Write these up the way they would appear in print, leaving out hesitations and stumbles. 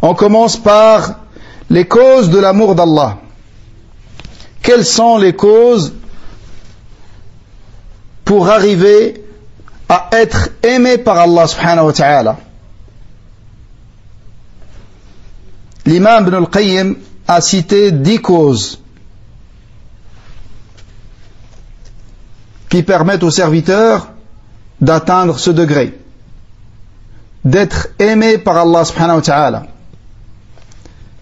On commence par les causes de l'amour d'Allah. Quelles sont les causes pour arriver à être aimé par Allah subhanahu wa ta'ala? L'imam Ibn al-Qayyim a cité 10 causes qui permettent aux serviteurs d'atteindre ce degré, d'être aimé par Allah subhanahu wa ta'ala.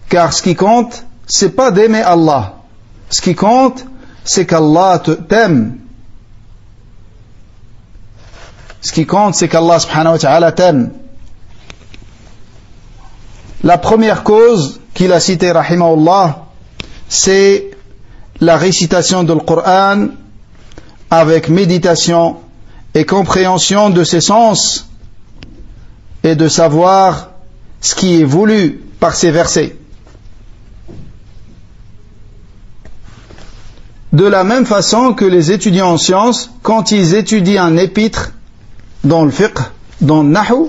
Car ce qui compte, c'est pas d'aimer Allah. Ce qui compte, c'est qu'Allah t'aime. Ce qui compte, c'est qu'Allah subhanahu wa ta'ala t'aime. La première cause qu'il a citée, rahimahullah, c'est la récitation du Coran avec méditation et compréhension de ses sens et de savoir ce qui est voulu par ces versets. De la même façon que les étudiants en sciences, quand ils étudient un épître dans le fiqh, dans le nahu,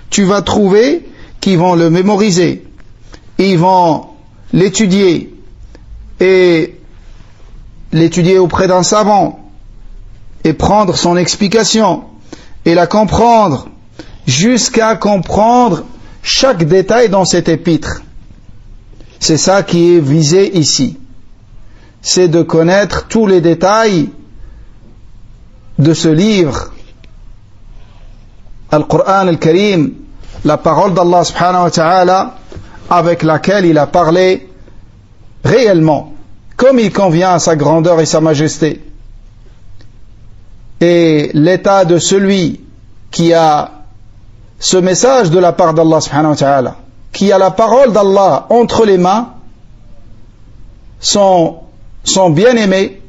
tu vas trouver qu'ils vont le mémoriser, ils vont l'étudier et l'étudier auprès d'un savant et prendre son explication et la comprendre jusqu'à comprendre chaque détail dans cet épître. C'est ça qui est visé ici. C'est de connaître tous les détails de ce livre, Al-Qur'an al-Karim, la parole d'Allah subhanahu wa ta'ala, avec laquelle il a parlé réellement, comme il convient à sa grandeur et sa majesté. Et l'état de celui qui a ce message de la part d'Allah subhanahu wa ta'ala, qui a la parole d'Allah entre les mains, son bien-aimé,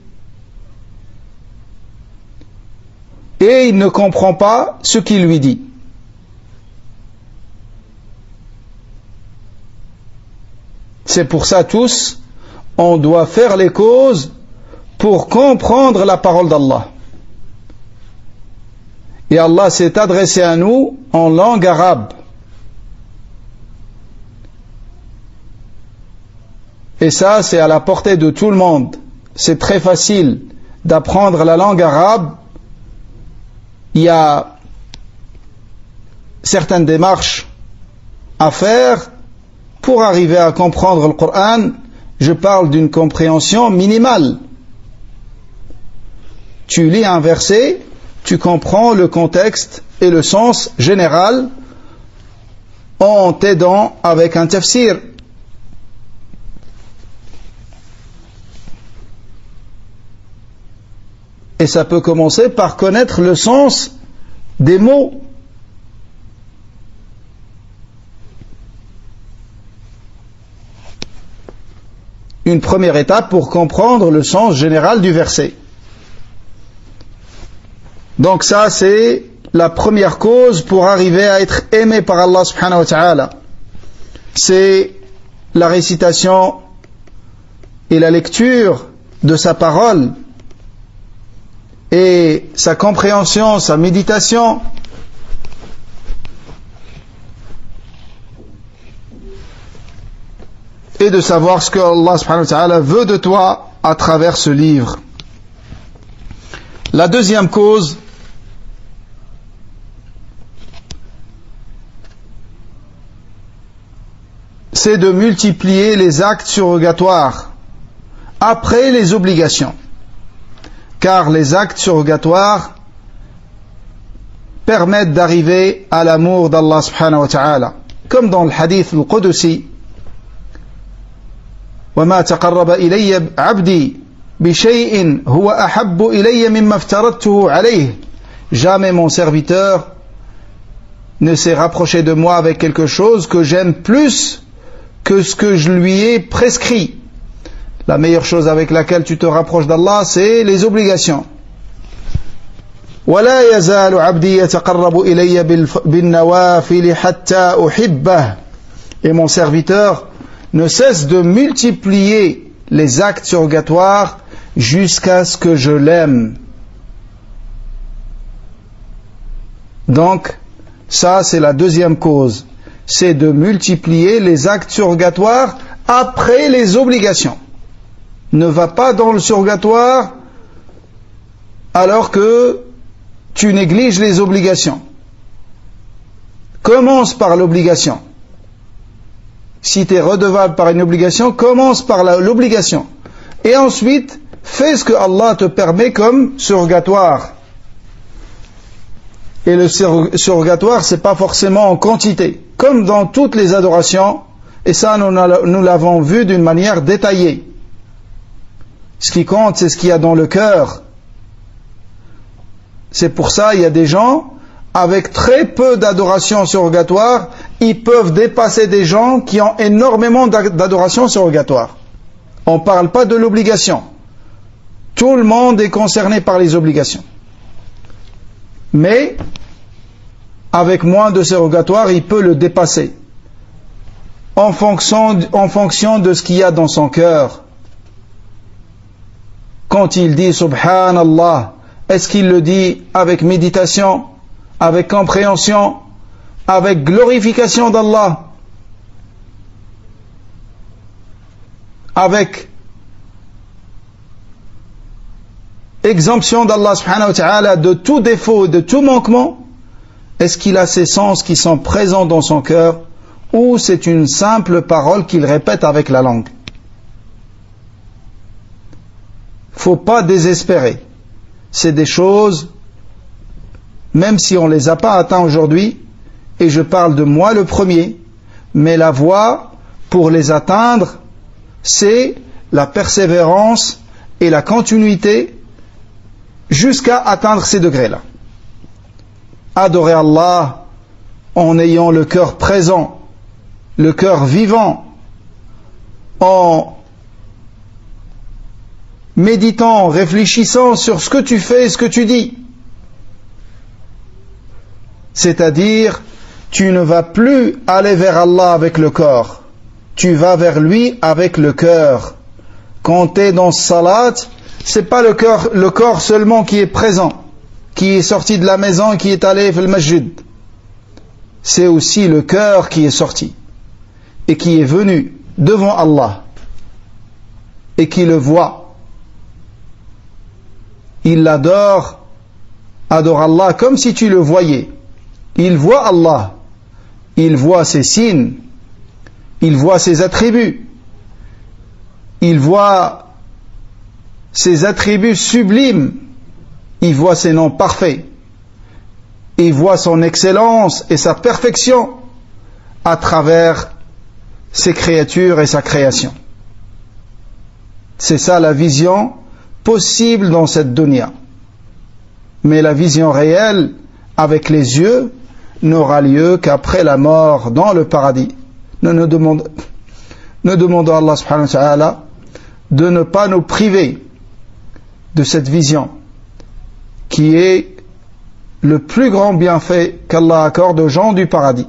et il ne comprend pas ce qu'il lui dit. C'est pour ça tous, on doit faire les causes pour comprendre la parole d'Allah. Et Allah s'est adressé à nous en langue arabe. Et ça, c'est à la portée de tout le monde. C'est très facile d'apprendre la langue arabe. Il y a certaines démarches à faire pour arriver à comprendre le Coran. Je parle d'une compréhension minimale. Tu lis un verset, tu comprends le contexte et le sens général en t'aidant avec un tafsir. Et ça peut commencer par connaître le sens des mots. Une première étape pour comprendre le sens général du verset. Donc ça, c'est la première cause pour arriver à être aimé par Allah subhanahu wa ta'ala. C'est la récitation et la lecture de sa parole et sa compréhension, sa méditation. Et de savoir ce que Allah subhanahu wa ta'ala veut de toi à travers ce livre. La deuxième cause, c'est de multiplier les actes surrogatoires après les obligations. Car les actes surrogatoires permettent d'arriver à l'amour d'Allah subhanahu wa ta'ala. Comme dans le hadith al-Qudusi, وَمَا تَقَرَّبَ إِلَيَّ عَبْدِي بِشَيْءٍ هُوَ أَحَبُّ إِلَيَّ مِمَّا افْتَرَضْتُهُ عَلَيْهِ. Jamais mon serviteur ne s'est rapproché de moi avec quelque chose que j'aime plus que ce que je lui ai prescrit. La meilleure chose avec laquelle tu te rapproches d'Allah, c'est les obligations. وَلَا يَزَالُ عَبْدِي يَتَقَرَّبُ إِلَيَّ بِالنَّوَافِلِ حَتَّى أُحِبَّهُ. Et mon serviteur ne cesse de multiplier les actes surrogatoires jusqu'à ce que je l'aime. Donc, ça c'est la deuxième cause. c'est de multiplier les actes surrogatoires après les obligations. Ne va pas dans le surrogatoire alors que tu négliges les obligations. Commence par l'obligation. Si tu es redevable par une obligation, commence par l'obligation. Et ensuite, fais ce que Allah te permet comme surrogatoire. Et le surrogatoire, c'est pas forcément en quantité. Comme dans toutes les adorations, et ça nous l'avons vu d'une manière détaillée. Ce qui compte, c'est ce qu'il y a dans le cœur. C'est pour ça, il y a des gens, avec très peu d'adoration surrogatoire, ils peuvent dépasser des gens qui ont énormément d'adoration surrogatoire. On ne parle pas de l'obligation. Tout le monde est concerné par les obligations. Mais, avec moins de surrogatoire, il peut le dépasser. En fonction de ce qu'il y a dans son cœur. Quand il dit Subhanallah, est-ce qu'il le dit avec méditation, avec compréhension, avec glorification d'Allah, avec exemption d'Allah subhanahu wa ta'ala de tout défaut et de tout manquement? Est-ce qu'il a ces sens qui sont présents dans son cœur, ou c'est une simple parole qu'il répète avec la langue? Faut pas désespérer. C'est des choses, même si on les a pas atteints aujourd'hui, et je parle de moi le premier, mais la voie pour les atteindre, c'est la persévérance et la continuité jusqu'à atteindre ces degrés-là. Adorer Allah en ayant le cœur présent, le cœur vivant, en méditant, réfléchissant sur ce que tu fais et ce que tu dis. C'est-à-dire, tu ne vas plus aller vers Allah avec le corps, tu vas vers lui avec le cœur. Quand tu es dans salat, c'est pas le corps seulement qui est présent, qui est sorti de la maison et qui est allé vers le masjid. C'est aussi le cœur qui est sorti et qui est venu devant Allah et qui le voit. Il l'adore, adore Allah comme si tu le voyais. Il voit Allah, il voit ses signes, il voit ses attributs, il voit ses attributs sublimes, il voit ses noms parfaits, il voit son excellence et sa perfection à travers ses créatures et sa création. C'est ça la vision possible dans cette dunya. Mais la vision réelle avec les yeux n'aura lieu qu'après la mort dans le paradis. Nous demandons à Allah subhanahu wa ta'ala de ne pas nous priver de cette vision qui est le plus grand bienfait qu'Allah accorde aux gens du paradis.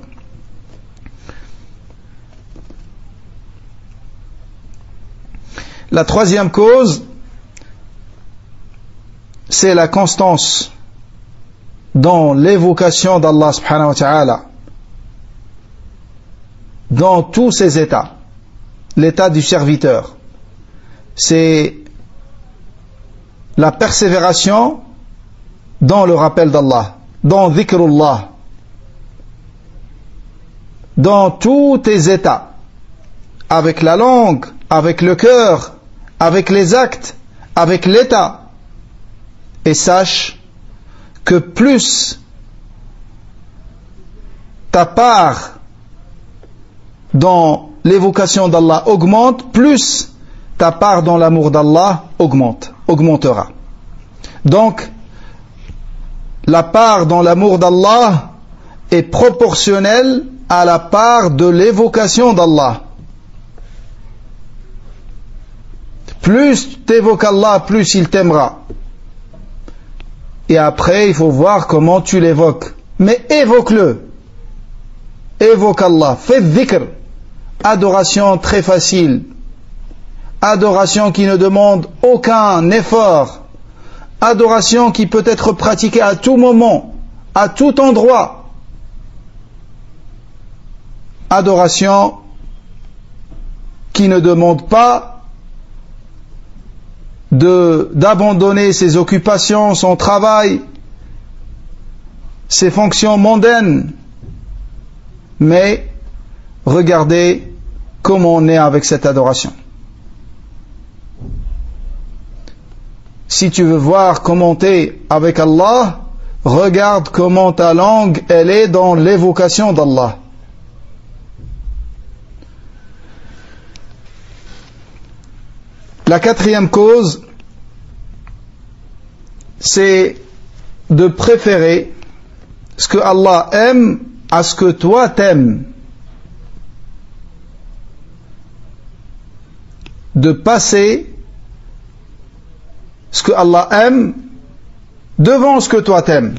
La troisième cause, c'est la constance dans l'évocation d'Allah subhanahu wa ta'ala dans tous ses états. L'état du serviteur, c'est la persévération dans le rappel d'Allah, dans dhikrullah, dans tous tes états, avec la langue, avec le cœur, avec les actes, avec l'état. Et sache que plus ta part dans l'évocation d'Allah augmente, plus ta part dans l'amour d'Allah augmentera. Donc, la part dans l'amour d'Allah est proportionnelle à la part de l'évocation d'Allah. Plus tu évoques Allah, plus il t'aimera. Et après, il faut voir comment tu l'évoques. Mais évoque-le. Évoque Allah. Fais dhikr. Adoration très facile. Adoration qui ne demande aucun effort. Adoration qui peut être pratiquée à tout moment, à tout endroit. adoration qui ne demande pas d'abandonner ses occupations, son travail, ses fonctions mondaines. Mais regardez comment on est avec cette adoration. Si tu veux voir comment tu es avec Allah, regarde comment ta langue elle est dans l'évocation d'Allah. La quatrième cause, c'est de préférer ce que Allah aime à ce que toi t'aimes. De passer ce que Allah aime devant ce que toi t'aimes.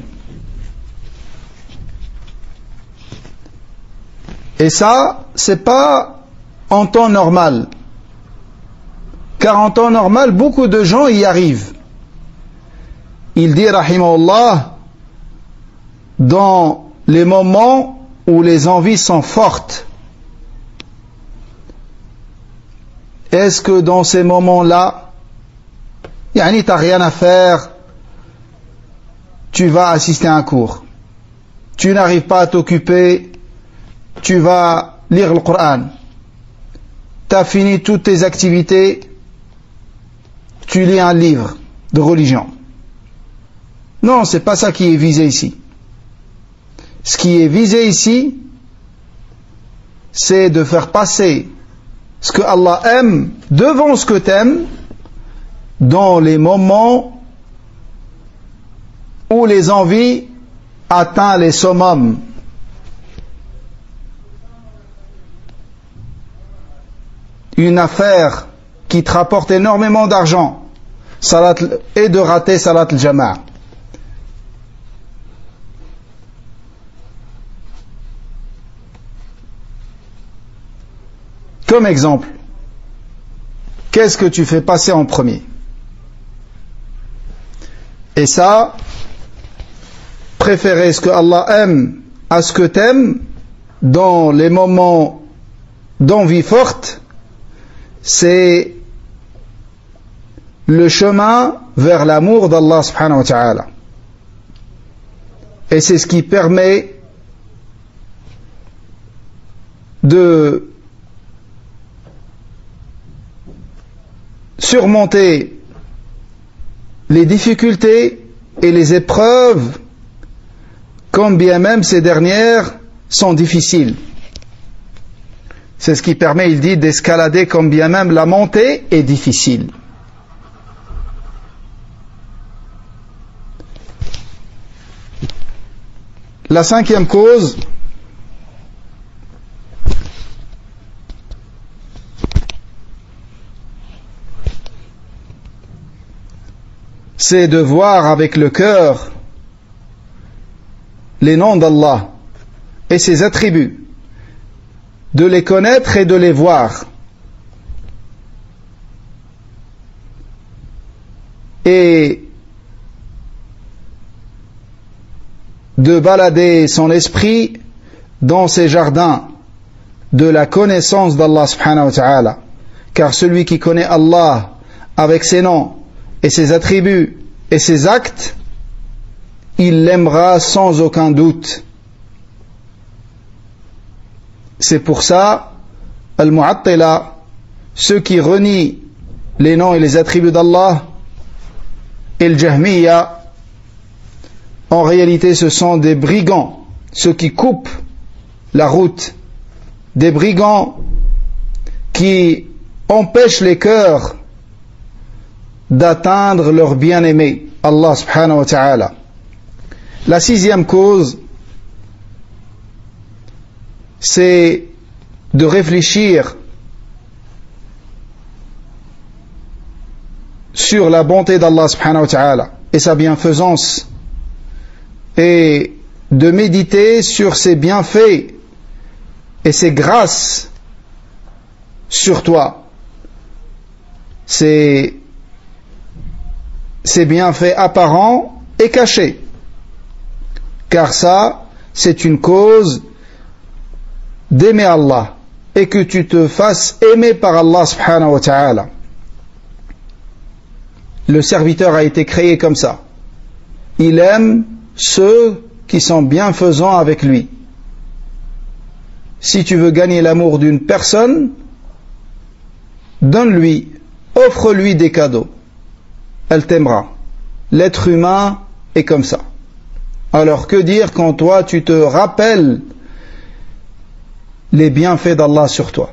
Et ça, c'est pas en temps normal. Car en temps normal, beaucoup de gens y arrivent. Il dit, rahimahullah, dans les moments où les envies sont fortes, est-ce que dans ces moments-là, yani t'as rien à faire, tu vas assister à un cours. Tu n'arrives pas à t'occuper, tu vas lire le Coran. Tu as fini toutes tes activités, tu lis un livre de religion. Non, c'est pas ça qui est visé ici. Ce qui est visé ici, c'est de faire passer ce que Allah aime devant ce que tu aimes dans les moments où les envies atteignent les summums. Une affaire qui te rapporte énormément d'argent et de rater Salat al-Jama'a. Comme exemple, qu'est-ce que tu fais passer en premier? Et ça, préférer ce que Allah aime à ce que t'aimes dans les moments d'envie forte, c'est le chemin vers l'amour d'Allah subhanahu wa ta'ala. Et c'est ce qui permet de surmonter les difficultés et les épreuves, quand bien même ces dernières sont difficiles. C'est ce qui permet, il dit, d'escalader quand bien même la montée est difficile. La cinquième cause, c'est de voir avec le cœur les noms d'Allah et ses attributs, de les connaître et de les voir. Et de balader son esprit dans ces jardins de la connaissance d'Allah subhanahu wa ta'ala. Car celui qui connaît Allah avec ses noms et ses attributs et ses actes, il l'aimera sans aucun doute. C'est pour ça, Al-Mu'attila, ceux qui renient les noms et les attributs d'Allah, et le Jahmiya, en réalité ce sont des brigands, ceux qui coupent la route, des brigands qui empêchent les cœurs d'atteindre leur bien-aimé, Allah subhanahu wa ta'ala. La sixième cause, c'est de réfléchir sur la bonté d'Allah subhanahu wa ta'ala et sa bienfaisance, et de méditer sur ses bienfaits et ses grâces sur toi, ses bienfaits apparents et cachés, car ça, c'est une cause d'aimer Allah et que tu te fasses aimer par Allah subhanahu wa ta'ala. Le serviteur a été créé comme ça. Il aime ceux qui sont bienfaisants avec lui. Si tu veux gagner l'amour d'une personne, donne-lui, offre-lui des cadeaux. Elle t'aimera. L'être humain est comme ça. Alors que dire quand toi tu te rappelles les bienfaits d'Allah sur toi?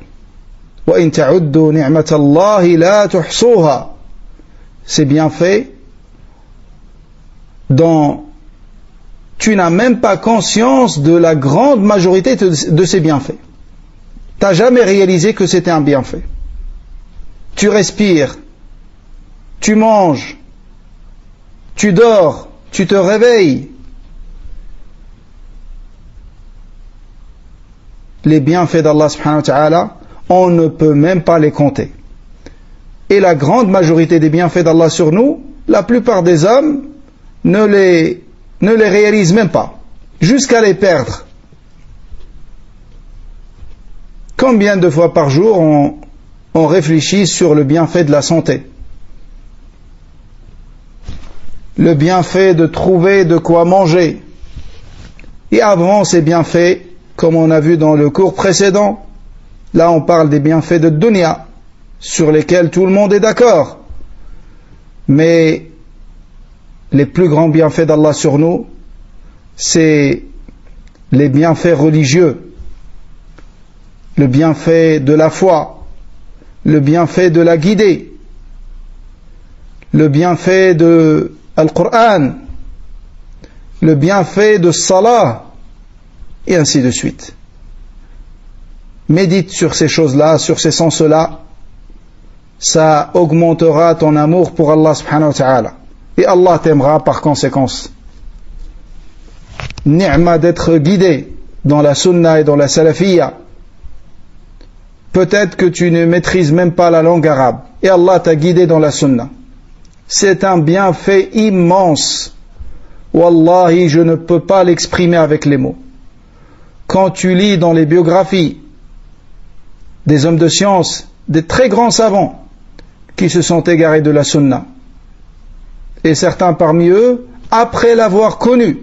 وَإِن تَعُدُّوا نِعْمَةَ اللَّهِ لَا تُحْصُوهَا. Ces bienfaits dont tu n'as même pas conscience de la grande majorité de ces bienfaits. Tu n'as jamais réalisé que c'était un bienfait. Tu respires, tu manges, tu dors, tu te réveilles. Les bienfaits d'Allah subhanahu wa ta'ala, on ne peut même pas les compter. Et la grande majorité des bienfaits d'Allah sur nous, la plupart des hommes ne les réalisent même pas, jusqu'à les perdre. Combien de fois par jour on réfléchit sur le bienfait de la santé, le bienfait de trouver de quoi manger, et avant ces bienfaits, comme on a vu dans le cours précédent, là on parle des bienfaits de dunya, sur lesquels tout le monde est d'accord, mais les plus grands bienfaits d'Allah sur nous, c'est les bienfaits religieux, le bienfait de la foi, le bienfait de la guidée, le bienfait de Al-Qur'an, le bienfait de Salah, et ainsi de suite. Médite sur ces choses-là, sur ces sens-là, ça augmentera ton amour pour Allah subhanahu wa ta'ala. Et Allah t'aimera par conséquence. Ni'ma d'être guidé dans la sunna et dans la salafiyya. Peut-être que tu ne maîtrises même pas la langue arabe. Et Allah t'a guidé dans la sunna. C'est un bienfait immense. Wallahi, je ne peux pas l'exprimer avec les mots. Quand tu lis dans les biographies des hommes de science, des très grands savants qui se sont égarés de la sunna, et certains parmi eux, après l'avoir connu,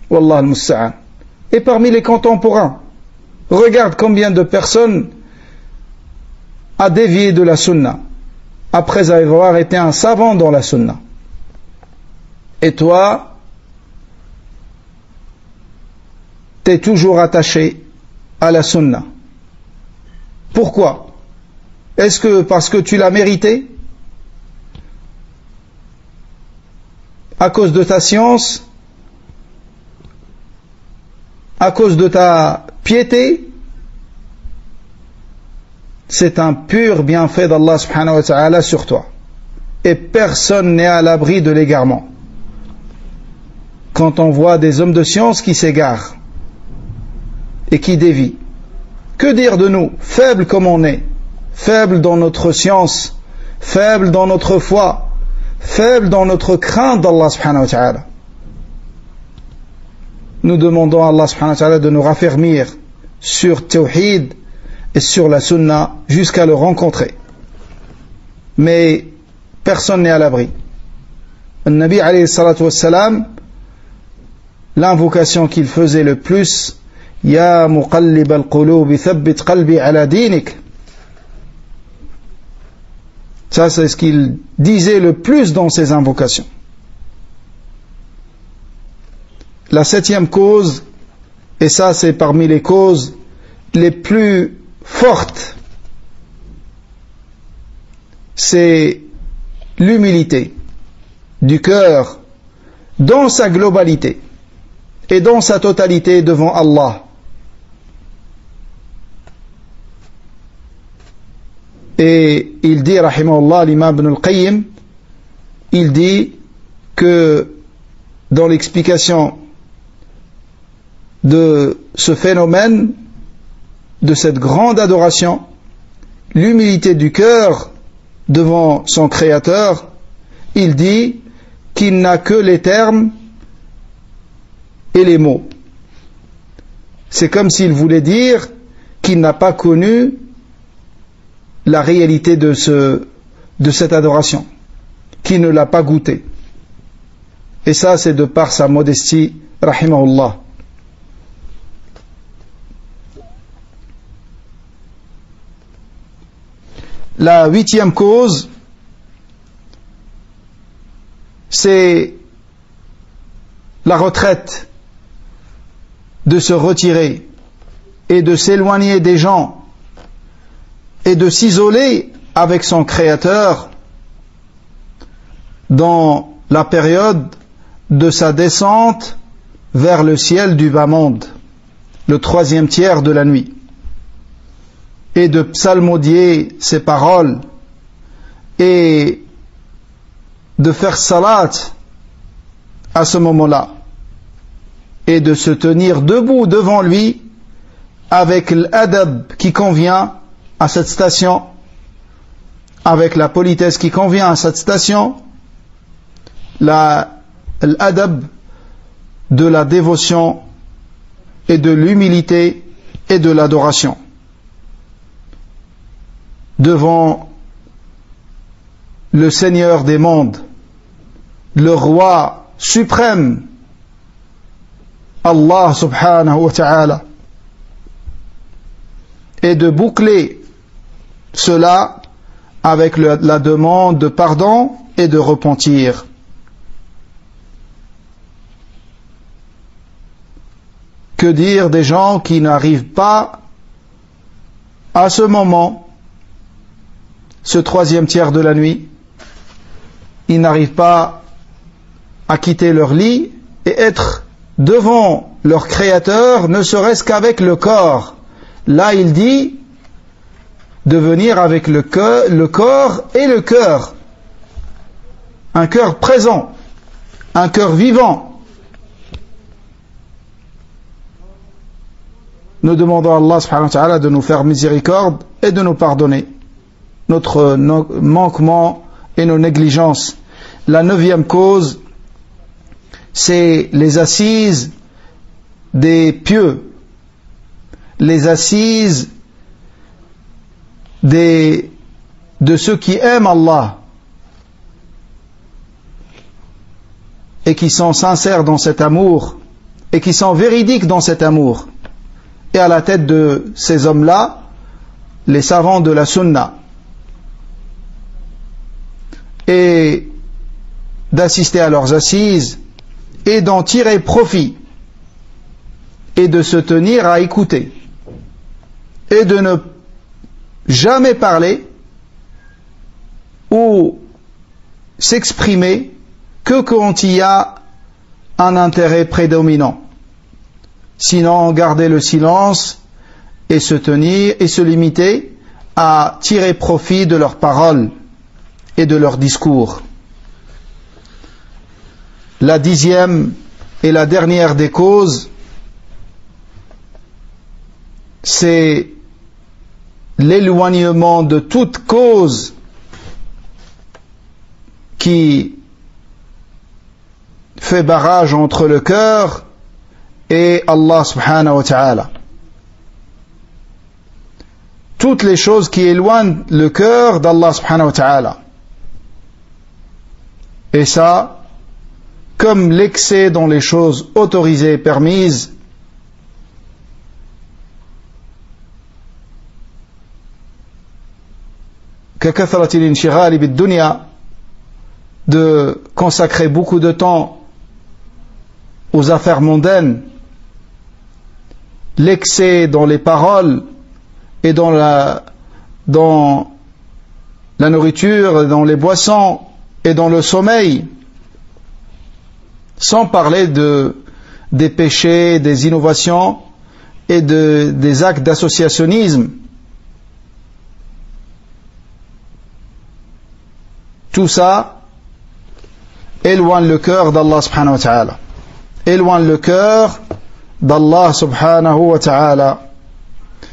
Wallah al-Musta'an, et parmi les contemporains, regarde combien de personnes a dévié de la sunna, après avoir été un savant dans la sunna. Et toi, t'es toujours attaché à la sunna. Pourquoi? Est-ce que parce que tu l'as mérité? À cause de ta science? À cause de ta piété? C'est un pur bienfait d'Allah subhanahu wa ta'ala sur toi. Et personne n'est à l'abri de l'égarement. Quand on voit des hommes de science qui s'égarent et qui dévient, que dire de nous, faibles comme on est, faibles dans notre science, faibles dans notre foi, faibles dans notre crainte d'Allah subhanahu wa ta'ala. Nous demandons à Allah subhanahu wa ta'ala de nous raffermir sur Tawhid et sur la Sunna jusqu'à le rencontrer. Mais personne n'est à l'abri. Le Nabi alayhi salatu wassalam, l'invocation qu'il faisait le plus, Ya muqallib al-qulub thabbit qalbi ala dinik. Ça, c'est ce qu'il disait le plus dans ses invocations. La 7e cause, et ça c'est parmi les causes les plus fortes, c'est l'humilité du cœur dans sa globalité et dans sa totalité devant Allah. Et il dit, rahimahullah, l'imam Ibn al-Qayyim, il dit que dans l'explication de ce phénomène, de cette grande adoration, l'humilité du cœur devant son Créateur, il dit qu'il n'a que les termes et les mots. c'est comme s'il voulait dire qu'il n'a pas connu la réalité de cette adoration, qu'il ne l'a pas goûté. Et ça, c'est de par sa modestie, rahimahullah. La 8e cause, c'est la retraite, de se retirer et de s'éloigner des gens et de s'isoler avec son Créateur dans la période de sa descente vers le ciel du bas-monde, le 3e tiers de la nuit, et de psalmodier ses paroles et de faire salat à ce moment-là et de se tenir debout devant lui avec l'adab qui convient à cette station, avec la politesse qui convient à cette station, l'adab de la dévotion et de l'humilité et de l'adoration devant le Seigneur des mondes, le roi suprême, Allah subhanahu wa ta'ala, et de boucler cela avec la demande de pardon et de repentir. Que dire des gens qui n'arrivent pas à ce moment, ce 3e tiers de la nuit, ils n'arrivent pas à quitter leur lit et être devant leur Créateur, ne serait-ce qu'avec le corps. Là, il dit de venir avec le corps et le cœur. Un cœur présent, un cœur vivant. Nous demandons à Allah subhanahu wa ta'ala de nous faire miséricorde et de nous pardonner notre manquement et nos négligences. La 9e cause, c'est les assises des pieux, les assises de ceux qui aiment Allah et qui sont sincères dans cet amour et qui sont véridiques dans cet amour. Et à la tête de ces hommes-là, les savants de la sunna, et d'assister à leurs assises et d'en tirer profit et de se tenir à écouter et de ne jamais parler ou s'exprimer que quand il y a un intérêt prédominant. Sinon, garder le silence et se tenir et se limiter à tirer profit de leurs paroles et de leurs discours. La 10e et la dernière des causes, c'est l'éloignement de toute cause qui fait barrage entre le cœur et Allah subhanahu wa ta'ala. Toutes les choses qui éloignent le cœur d'Allah subhanahu wa ta'ala. Et ça, comme l'excès dans les choses autorisées et permises, ككثرة الانشغال بالدنيا, de consacrer beaucoup de temps aux affaires mondaines, l'excès dans les paroles et dans la nourriture, dans les boissons et dans le sommeil, sans parler des péchés, des innovations et des actes d'associationnisme. Tout ça éloigne le cœur d'Allah subhanahu wa ta'ala. Éloigne le cœur d'Allah subhanahu wa ta'ala.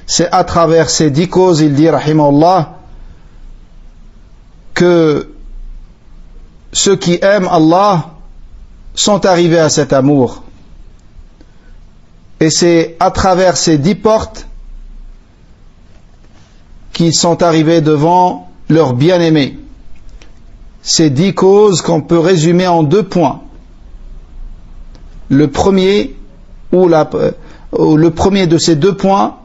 C'est à travers ces 10 causes, il dit rahimahullah, que ceux qui aiment Allah sont arrivés à cet amour. Et c'est à travers ces 10 portes qu'ils sont arrivés devant leur bien-aimé. Ces 10 causes qu'on peut résumer en 2 points. Le premier, le premier de ces 2 points,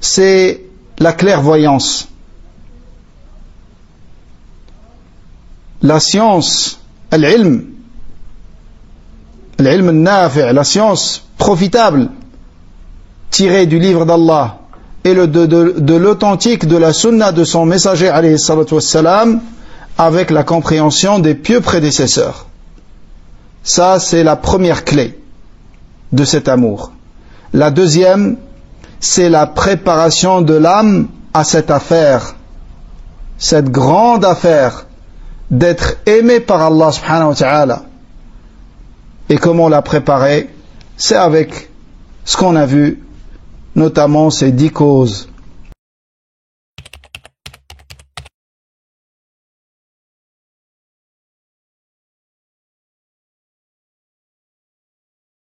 c'est la clairvoyance. La science, al-ilm al-nafi', la science profitable, tirée du livre d'Allah et de l'authentique de la sunna de son messager alayhi salatu wassalam, avec la compréhension des pieux prédécesseurs. Ça, c'est la première clé de cet amour. La deuxième, c'est la préparation de l'âme à cette affaire, cette grande affaire d'être aimé par Allah subhanahu wa ta'ala. Et comment la préparer? C'est avec ce qu'on a vu, notamment ces 10 causes